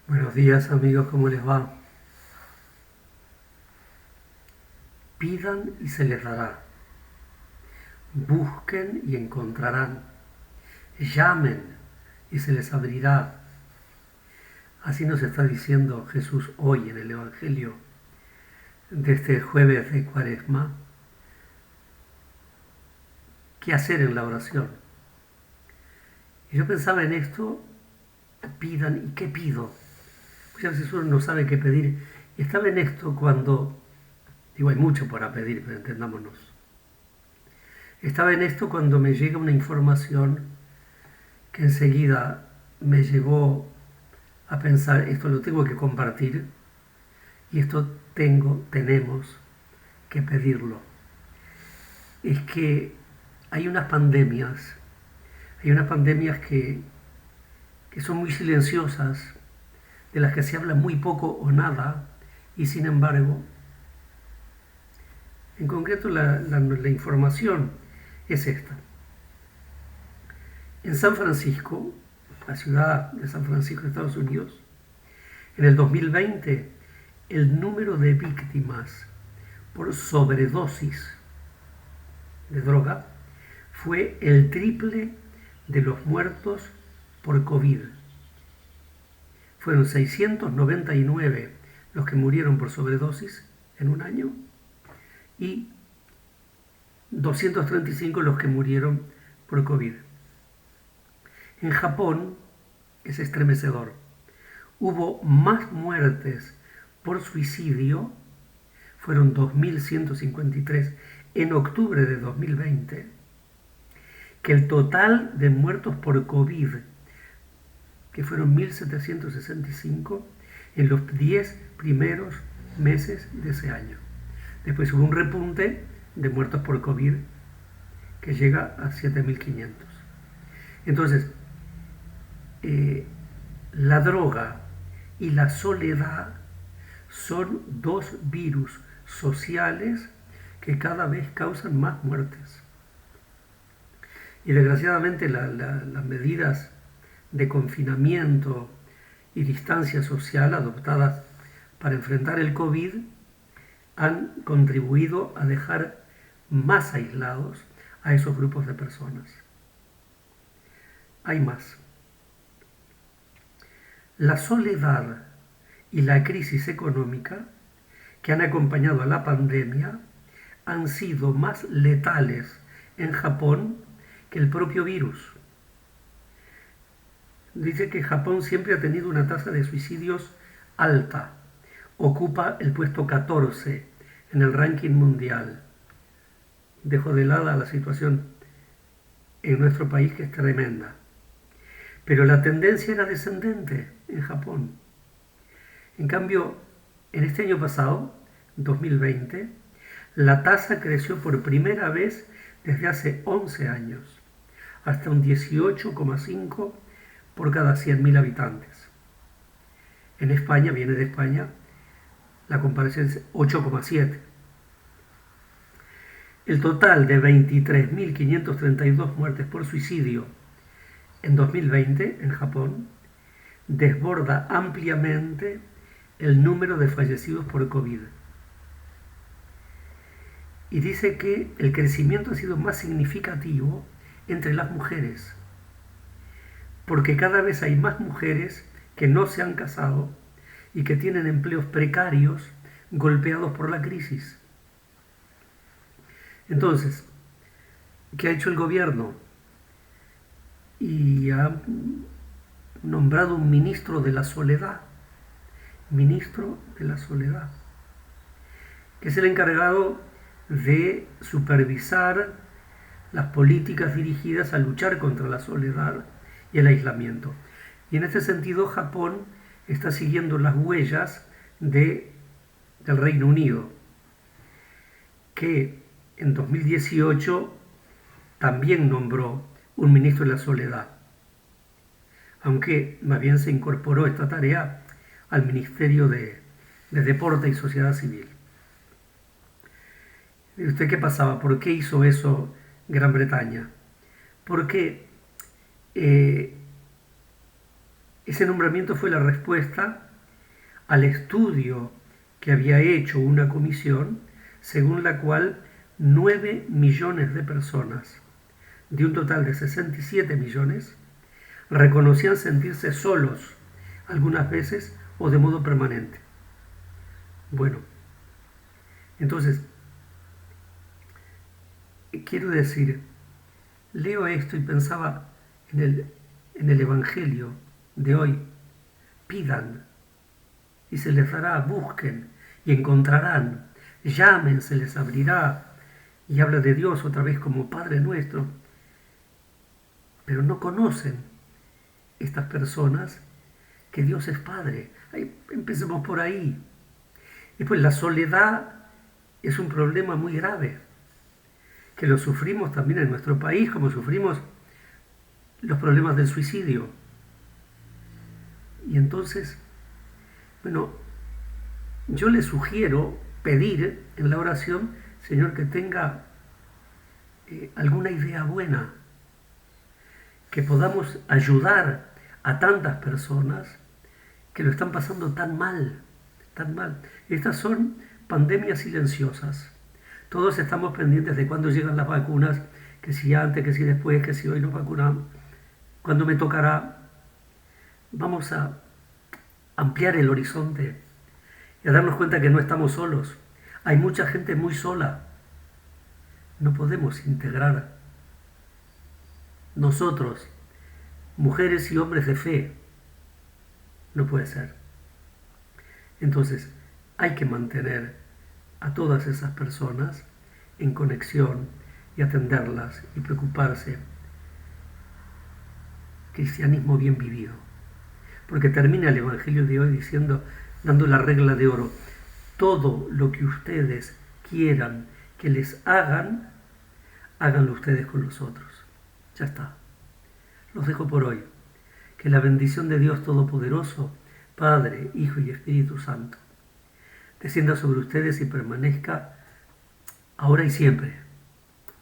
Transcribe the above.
Buenos días amigos, ¿cómo les va? Pidan y se les dará. Busquen y encontrarán. Llamen y se les abrirá. Así nos está diciendo Jesús hoy en el Evangelio de este jueves de Cuaresma. ¿Qué hacer en la oración? Y yo pensaba en esto, pidan y qué pido. Muchas veces uno no sabe qué pedir. Y estaba en esto cuando, digo, hay mucho para pedir, pero entendámonos. Estaba en esto cuando me llega una información que enseguida me llevó a pensar, esto lo tengo que compartir y esto tenemos que pedirlo. Es que hay unas pandemias que son muy silenciosas, de las que se habla muy poco o nada, y sin embargo, en concreto la información es esta. En San Francisco, la ciudad de San Francisco, Estados Unidos, en el 2020, el número de víctimas por sobredosis de droga fue el triple de los muertos por COVID. Fueron 699 los que murieron por sobredosis en un año y 235 los que murieron por COVID. En Japón es estremecedor. Hubo más muertes por suicidio, fueron 2.153 en octubre de 2020, que el total de muertos por COVID, que fueron 1.765 en los 10 primeros meses de ese año. Después hubo un repunte de muertos por COVID que llega a 7.500. Entonces, la droga y la soledad son dos virus sociales que cada vez causan más muertes. Y desgraciadamente las medidas de confinamiento y distancia social adoptadas para enfrentar el COVID han contribuido a dejar más aislados a esos grupos de personas. Hay más. La soledad y la crisis económica que han acompañado a la pandemia han sido más letales en Japón que el propio virus. Dice que Japón siempre ha tenido una tasa de suicidios alta. Ocupa el puesto 14 en el ranking mundial. Dejo de lado la situación en nuestro país, que es tremenda. Pero la tendencia era descendente en Japón. En cambio, en este año pasado, 2020, la tasa creció por primera vez desde hace 11 años, hasta un 18,5 por cada 100.000 habitantes. En España, viene de España, la comparación es 8,7. El total de 23.532 muertes por suicidio en 2020 en Japón desborda ampliamente el número de fallecidos por COVID. Y dice que el crecimiento ha sido más significativo entre las mujeres, porque cada vez hay más mujeres que no se han casado y que tienen empleos precarios golpeados por la crisis. Entonces, ¿qué ha hecho el gobierno? Y ha nombrado un ministro de la soledad, que es el encargado de supervisar las políticas dirigidas a luchar contra la soledad y el aislamiento. Y en este sentido, Japón está siguiendo las huellas del Reino Unido, que en 2018 también nombró un ministro de la soledad, aunque más bien se incorporó esta tarea al Ministerio de Deporte y Sociedad Civil. ¿Y usted qué pasaba? ¿Por qué hizo eso Gran Bretaña? Porque Ese nombramiento fue la respuesta al estudio que había hecho una comisión según la cual 9 millones de personas, de un total de 67 millones, reconocían sentirse solos algunas veces o de modo permanente. Bueno, entonces, quiero decir, leo esto y pensaba en el Evangelio de hoy. Pidan y se les dará, busquen y encontrarán, llamen, se les abrirá. Y habla de Dios otra vez como Padre nuestro. Pero no conocen estas personas que Dios es Padre. Empecemos por ahí. Después, la soledad es un problema muy grave, que lo sufrimos también en nuestro país, como sufrimos los problemas del suicidio. Y entonces, bueno, yo le sugiero pedir en la oración, Señor, que tenga alguna idea buena, que podamos ayudar a tantas personas que lo están pasando tan mal, tan mal. Estas son pandemias silenciosas. Todos estamos pendientes de cuándo llegan las vacunas, que si antes, que si después, que si hoy nos vacunamos, cuándo me tocará. Vamos a ampliar el horizonte y a darnos cuenta que no estamos solos. Hay mucha gente muy sola. No podemos integrar nosotros, mujeres y hombres de fe. No puede ser. Entonces, hay que mantener a todas esas personas en conexión y atenderlas y preocuparse. Cristianismo bien vivido. Porque termina el Evangelio de hoy diciendo, dando la regla de oro: todo lo que ustedes quieran que les hagan, háganlo ustedes con los otros. Ya está. Los dejo por hoy. Que la bendición de Dios Todopoderoso, Padre, Hijo y Espíritu Santo, descienda sobre ustedes y permanezca ahora y siempre.